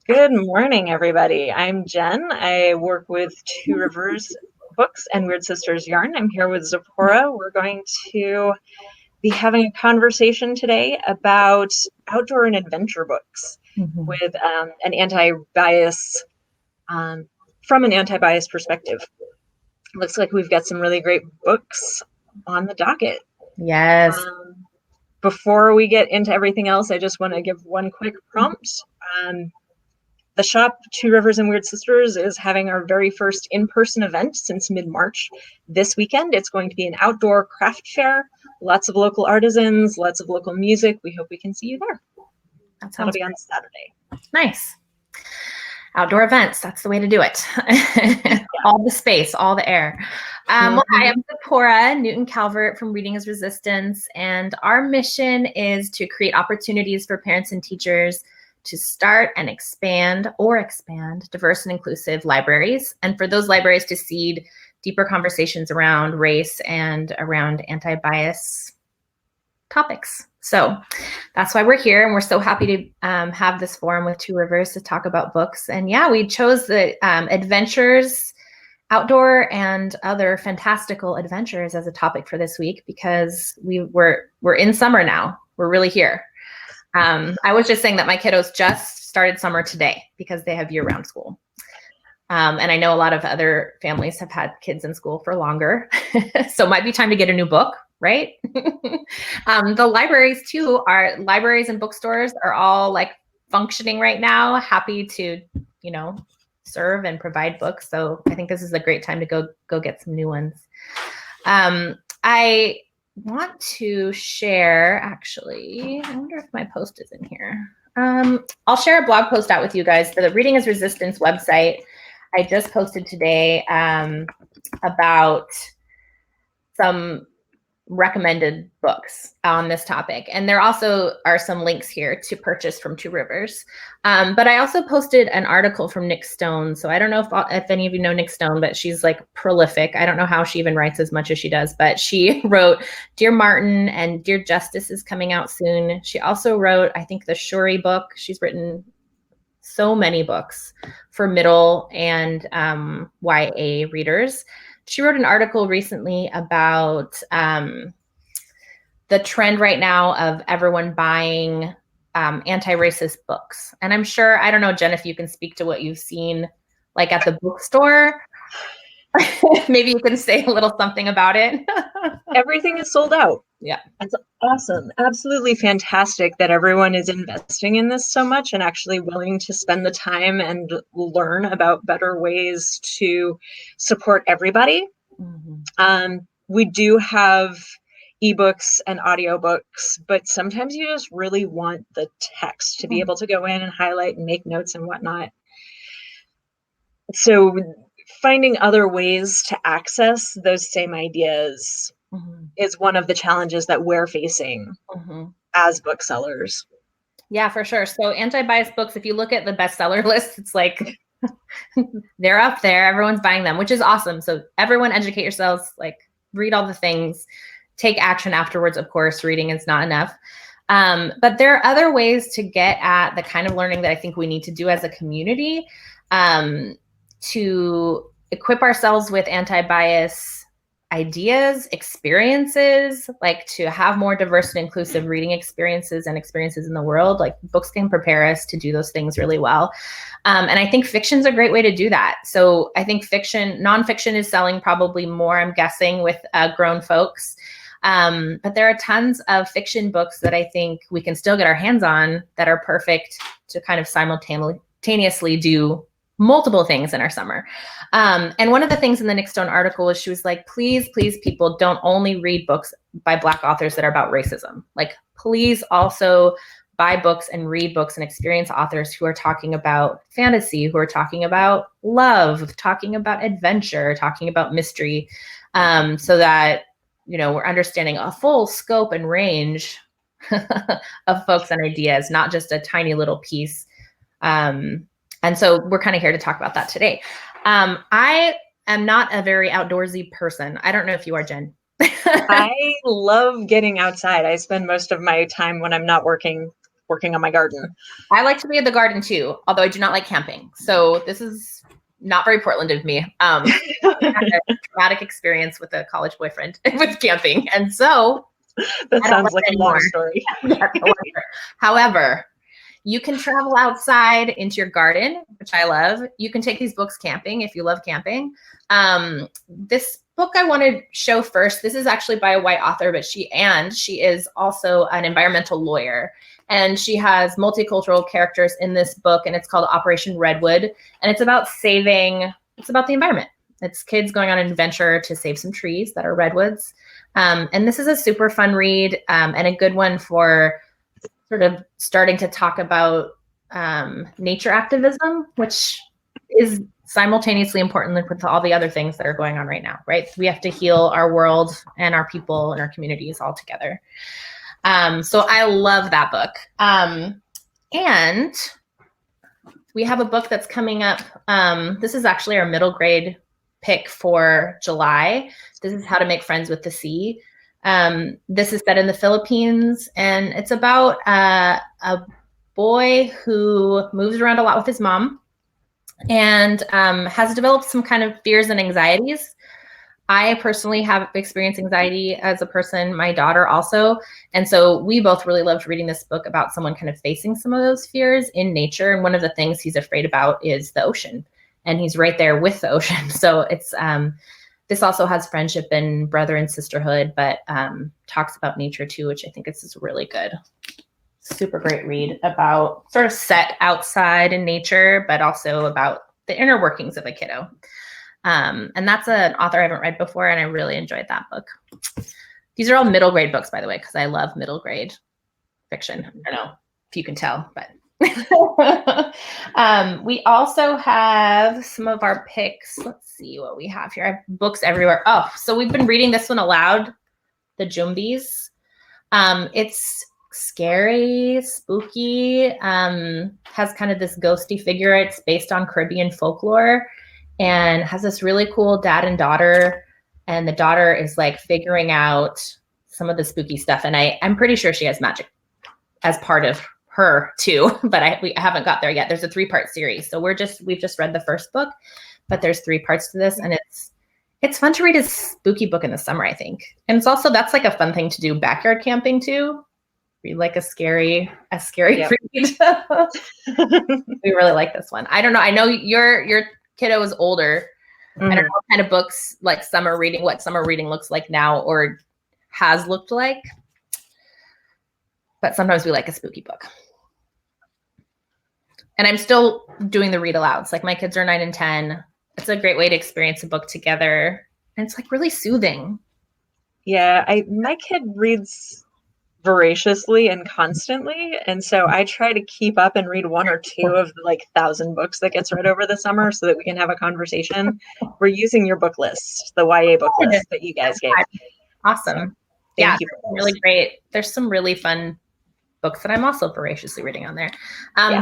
Good morning, everybody. I'm Jen. I work with Two Rivers Books and Weird Sisters Yarn. I'm here with Zipporah. We're going to be having a conversation today about outdoor and adventure books with an anti-bias, from an anti-bias perspective. Looks like we've got some really great books on the docket. Yes. Before we get into everything else, I just want to give one quick prompt. The shop, Two Rivers and Weird Sisters, is having our very first in-person event since mid-March. This weekend, it's going to be an outdoor craft fair. Lots of local artisans, lots of local music. We hope we can see you there. That'll be on Saturday. Nice. Outdoor events, that's the way to do it. All the space, all the air. Well, I am Zipporah Newton Calvert from Reading is Resistance, and our mission is to create opportunities for parents and teachers to start and expand diverse and inclusive libraries, and for those libraries to seed deeper conversations around race and around anti-bias topics. So that's why we're here, and we're so happy to have this forum with Two Rivers to talk about books. And yeah, we chose the adventures, outdoor and other fantastical adventures as a topic for this week because we're in summer now. We're really here. I was just saying that my kiddos just started summer today because they have year-round school. And I know a lot of other families have had kids in school for longer. So it might be time to get a new book, right? The libraries too, libraries and bookstores are all like functioning right now, happy to, serve and provide books. So I think this is a great time to go get some new ones. I want to share, actually, I wonder if my post is in here. I'll share a blog post out with you guys. The Reading is Resistance website, I just posted today about some recommended books on this topic. And there also are some links here to purchase from Two Rivers. But I also posted an article from Nick Stone. So I don't know if any of you know Nick Stone, but she's like prolific. I don't know how she even writes as much as she does, but she wrote Dear Martin and Dear Justice is coming out soon. She also wrote, I think, the Shuri book. She's written so many books for middle and YA readers. She wrote an article recently about the trend right now of everyone buying anti-racist books. And I'm sure, I don't know, Jen, if you can speak to what you've seen like at the bookstore. Maybe you can say a little something about it. Everything is sold out. Yeah. That's awesome. Absolutely fantastic that everyone is investing in this so much and actually willing to spend the time and learn about better ways to support everybody. We do have ebooks and audiobooks, but sometimes you just really want the text to be able to go in and highlight and make notes and whatnot. So finding other ways to access those same ideas is one of the challenges that we're facing as booksellers. Yeah, for sure. So anti-bias books, if you look at the bestseller list, it's like they're up there. Everyone's buying them, which is awesome. So everyone educate yourselves, like read all the things, take action afterwards. Of course, reading is not enough. But there are other ways to get at the kind of learning that I think we need to do as a community to equip ourselves with anti-bias ideas, experiences, like to have more diverse and inclusive reading experiences and experiences in the world. Like books can prepare us to do those things really well. And I think fiction's a great way to do that. So I think nonfiction is selling probably more, I'm guessing, with grown folks. But there are tons of fiction books that I think we can still get our hands on that are perfect to kind of simultaneously do multiple things in our summer. And one of the things in the Nick Stone article was she was like, please, people don't only read books by Black authors that are about racism. Like, please also buy books and read books and experience authors who are talking about fantasy, who are talking about love, talking about adventure, talking about mystery, so that, we're understanding a full scope and range of folks and ideas, not just a tiny little piece. And so we're kind of here to talk about that today. I am not a very outdoorsy person. I don't know if you are, Jen. I love getting outside. I spend most of my time when I'm not working working on my garden. I like to be in the garden too, although I do not like camping. So this is not very Portland of me. I had a traumatic experience with a college boyfriend with camping. And so that sounds like a long story. However, you can travel outside into your garden, which I love. You can take these books camping if you love camping. This book I want to show first, this is actually by a white author, but she is also an environmental lawyer. And she has multicultural characters in this book, and it's called Operation Redwood. And it's about the environment. It's kids going on an adventure to save some trees that are redwoods. And this is a super fun read and a good one for sort of starting to talk about nature activism, which is simultaneously important with all the other things that are going on right now, right? We have to heal our world and our people and our communities all together. So I love that book. And we have a book that's coming up. This is actually our middle grade pick for July. This is How to Make Friends with the Sea. This is set in the Philippines, and it's about a boy who moves around a lot with his mom and has developed some kind of fears and anxieties. I personally have experienced anxiety as a person, my daughter also. And so we both really loved reading this book about someone kind of facing some of those fears in nature. And one of the things he's afraid about is the ocean. And he's right there with the ocean. So it's this also has friendship and brother and sisterhood, but talks about nature too, which I think is really good. Super great read about sort of set outside in nature, but also about the inner workings of a kiddo. And that's an author I haven't read before, and I really enjoyed that book. These are all middle grade books, by the way, because I love middle grade fiction. I don't know if you can tell, but we also have some of our picks. Let's see what we have here. I have books everywhere. Oh, so we've been reading this one aloud, The Jumbies. It's scary, spooky, has kind of this ghosty figure. It's based on Caribbean folklore and has this really cool dad and daughter. And the daughter is like figuring out some of the spooky stuff. And I'm pretty sure she has magic as part of her too, but we haven't got there yet. There's a 3-part series. So we've just read the first book, but there's 3 parts to this. And it's fun to read a spooky book in the summer, I think. And it's also, that's like a fun thing to do backyard camping too. Read like a scary yep. read. We really like this one. I don't know. I know your kiddo is older. Mm-hmm. I don't know what kind of books like what summer reading looks like now or has looked like. But sometimes we like a spooky book. And I'm still doing the read alouds. Like my kids are 9 and 10. It's a great way to experience a book together. And it's like really soothing. Yeah, my kid reads voraciously and constantly. And so I try to keep up and read 1 or 2 of the 1,000 books that gets read over the summer so that we can have a conversation. We're using your book list, the YA book list that you guys gave. Awesome. So, yeah, really great. There's some really fun books that I'm also voraciously reading on there.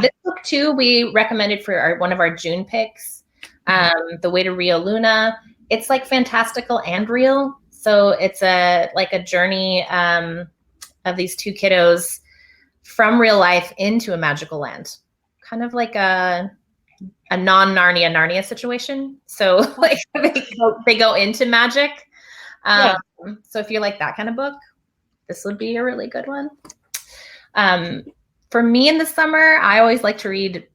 This book too, we recommended for one of our June picks, The Way to Rio Luna. It's like fantastical and real. So it's a journey of these 2 kiddos from real life into a magical land, kind of like a non-Narnia situation. So like they go into magic. So if you like that kind of book, this would be a really good one. For me in the summer, I always like to read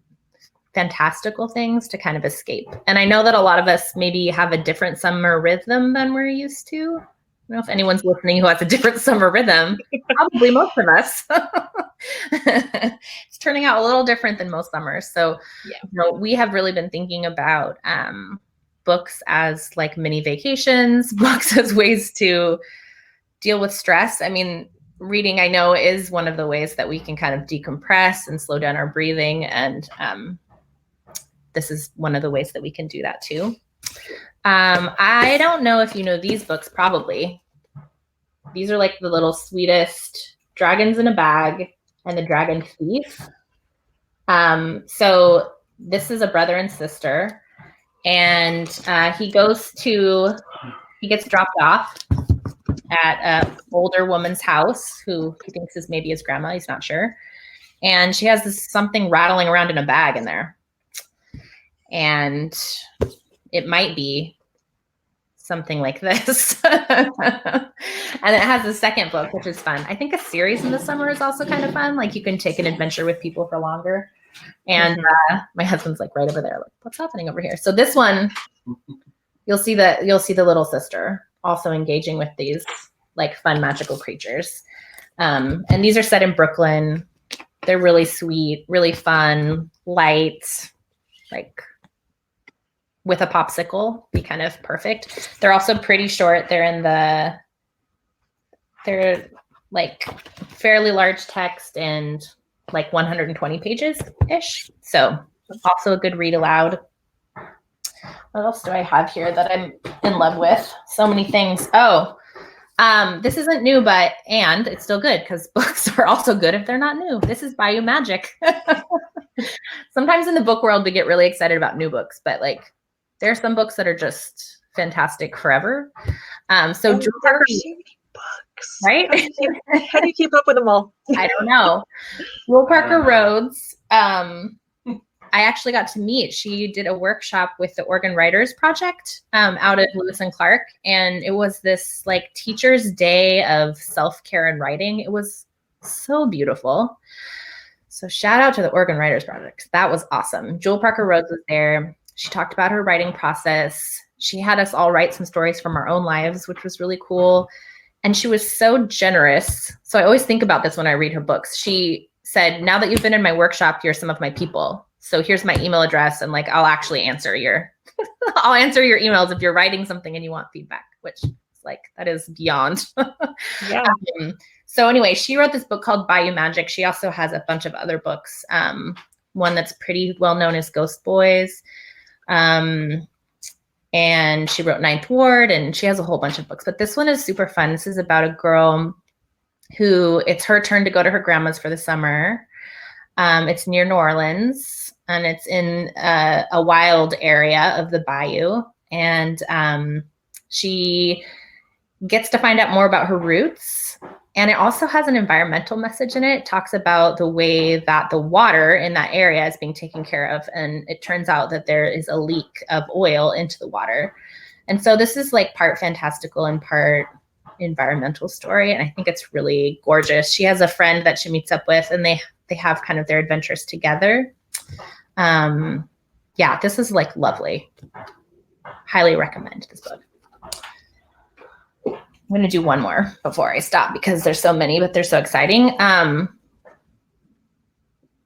fantastical things to kind of escape. And I know that a lot of us maybe have a different summer rhythm than we're used to. I don't know if anyone's listening who has a different summer rhythm. Probably most of us. It's turning out a little different than most summers. So we have really been thinking about books as like mini vacations, books as ways to deal with stress. I mean, reading, I know, is one of the ways that we can kind of decompress and slow down our breathing. And this is one of the ways that we can do that too. I don't know if you know these books, probably. These are like the little sweetest Dragons in a Bag and The Dragon Thief. So this is a brother and sister, and he gets dropped off at an older woman's house who he thinks is maybe his grandma. He's not sure. And she has something rattling around in a bag in there. And it might be something like this. And it has a second book, which is fun. I think a series in the summer is also kind of fun. Like you can take an adventure with people for longer. And my husband's like right over there, like, what's happening over here? So this one, you'll see the little sister also engaging with these like fun magical creatures. And these are set in Brooklyn. They're really sweet, really fun, light, like with a popsicle, be kind of perfect. They're also pretty short. They're like fairly large text and like 120 pages ish. So also a good read aloud. What else do I have here that I'm in love with? So many things. This isn't new, and it's still good because books are also good if they're not new. This is Bayou Magic. Sometimes in the book world, we get really excited about new books, but like there are some books that are just fantastic forever. So Jewel Parker, books, right? How do you keep up with them all? I don't know. Jewel Parker Rhodes. I actually got to meet. She did a workshop with the Oregon Writers Project out at Lewis and Clark, and it was this like teacher's day of self-care and writing. It was so beautiful. So shout out to the Oregon Writers Project. That was awesome. Jewel Parker Rhodes was there. She talked about her writing process. She had us all write some stories from our own lives, which was really cool. And she was so generous. So I always think about this when I read her books. She said, now that you've been in my workshop, you're some of my people. So here's my email address. And like, I'll actually answer your emails if you're writing something and you want feedback, which is like, that is beyond. Yeah. So anyway, she wrote this book called Bayou Magic. She also has a bunch of other books. One that's pretty well known is Ghost Boys. And she wrote Ninth Ward, and she has a whole bunch of books. But this one is super fun. This is about a girl who it's her turn to go to her grandma's for the summer. It's near New Orleans, and it's in a wild area of the bayou. And she gets to find out more about her roots. And it also has an environmental message in it. It talks about the way that the water in that area is being taken care of. And it turns out that there is a leak of oil into the water. And so this is like part fantastical and part environmental story. And I think it's really gorgeous. She has a friend that she meets up with, and they have kind of their adventures together. Yeah, this is like lovely. Highly recommend this book. I'm going to do one more before I stop because there's so many, but they're so exciting.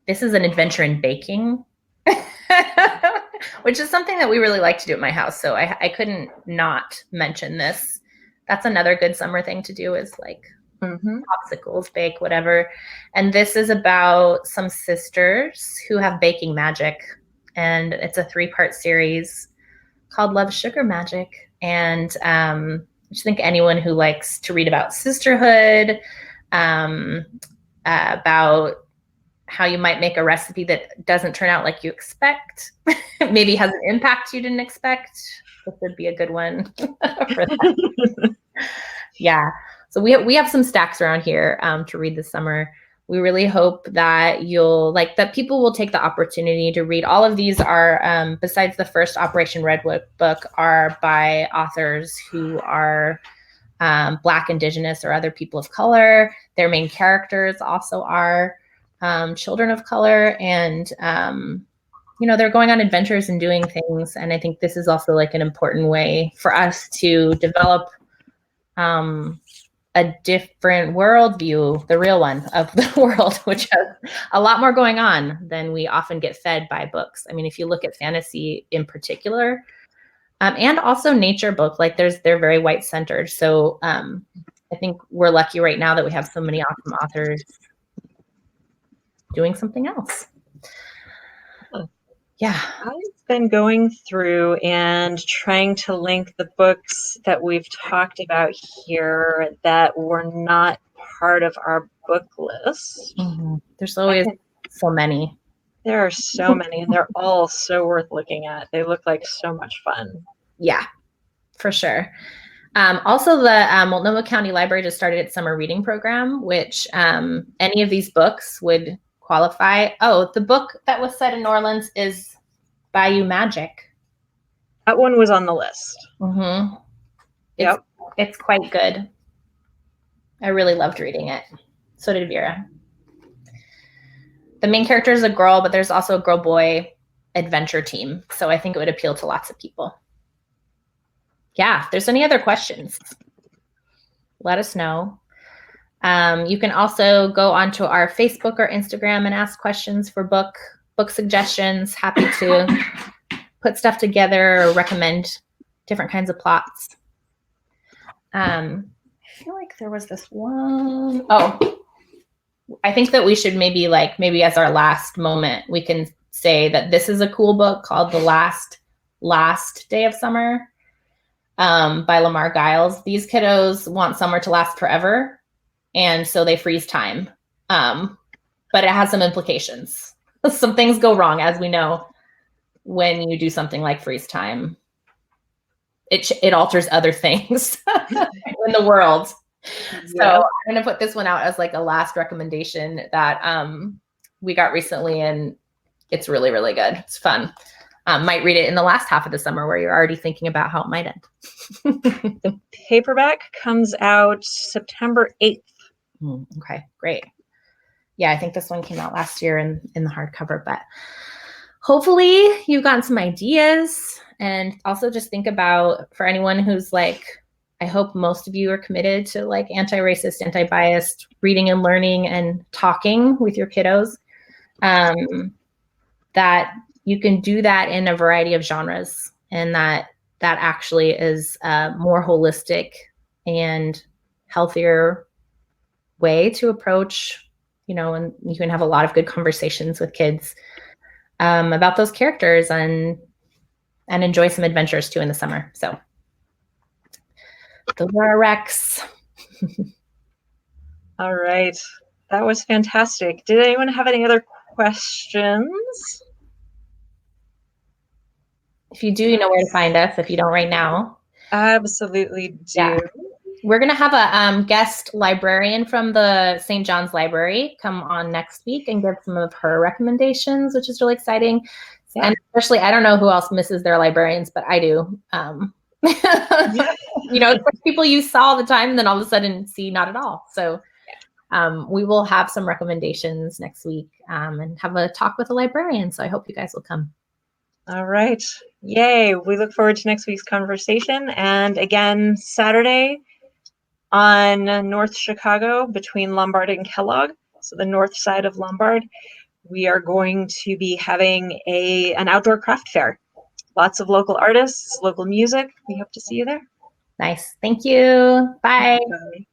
This is an adventure in baking, which is something that we really like to do at my house. So I couldn't not mention this. That's another good summer thing to do is like popsicles, bake, whatever. And this is about some sisters who have baking magic. And it's a 3-part series called Love Sugar Magic. And I just think anyone who likes to read about sisterhood, about how you might make a recipe that doesn't turn out like you expect, maybe has an impact you didn't expect, this would be a good one for that. Yeah. So we have some stacks around here to read this summer. We really hope that that people will take the opportunity to read. All of these are, besides the first Operation Redwood book, are by authors who are Black, Indigenous, or other people of color. Their main characters also are children of color, and they're going on adventures and doing things. And I think this is also like an important way for us to develop a different worldview, the real one of the world, which has a lot more going on than we often get fed by books. I mean, if you look at fantasy in particular, and also nature book, like they're very white centered. So I think we're lucky right now that we have so many awesome authors doing something else. Yeah. I've been going through and trying to link the books that we've talked about here that were not part of our book list. Mm-hmm. There's always so many. There are so many, and they're all so worth looking at. They look like so much fun. Yeah, for sure. Also, the Multnomah County Library just started its summer reading program, which any of these books would qualify. Oh, the book that was set in New Orleans is Bayou Magic. That one was on the list. Mm-hmm. Yep. It's quite good. I really loved reading it. So did Vera. The main character is a girl, but there's also a girl-boy adventure team. So I think it would appeal to lots of people. Yeah, if there's any other questions, let us know. You can also go onto our Facebook or Instagram and ask questions for book suggestions. Happy to put stuff together or recommend different kinds of plots. I feel like there was this one. Oh, I think that we should maybe as our last moment, we can say that this is a cool book called The Last Day of Summer by Lamar Giles. These kiddos want summer to last forever, and so they freeze time. But it has some implications. Some things go wrong, as we know, when you do something like freeze time. It alters other things in the world. So I'm going to put this one out as like a last recommendation that we got recently, and it's really, really good. It's fun. Might read it in the last half of the summer where you're already thinking about how it might end. The paperback comes out September 8th. Okay, great. Yeah, I think this one came out last year in the hardcover, but hopefully you've gotten some ideas. And also just think about, for anyone who's like, I hope most of you are committed to like anti-racist, anti-biased reading and learning and talking with your kiddos, that you can do that in a variety of genres, and that actually is a more holistic and healthier way to approach, and you can have a lot of good conversations with kids about those characters and enjoy some adventures too in the summer. So those are our recs. All right. That was fantastic. Did anyone have any other questions? If you do, you know where to find us. If you don't right now. Absolutely do. Yeah. We're going to have a guest librarian from the St. John's Library come on next week and give some of her recommendations, which is really exciting. Yeah. And especially, I don't know who else misses their librarians, but I do. It's like people you saw all the time and then all of a sudden see not at all. So we will have some recommendations next week and have a talk with a librarian. So I hope you guys will come. All right. Yay. We look forward to next week's conversation. And again, Saturday on North Chicago between Lombard and Kellogg, so the north side of Lombard, we are going to be having an outdoor craft fair. Lots of local artists, local music. We hope to see you there. Nice. Thank you. Bye. Bye.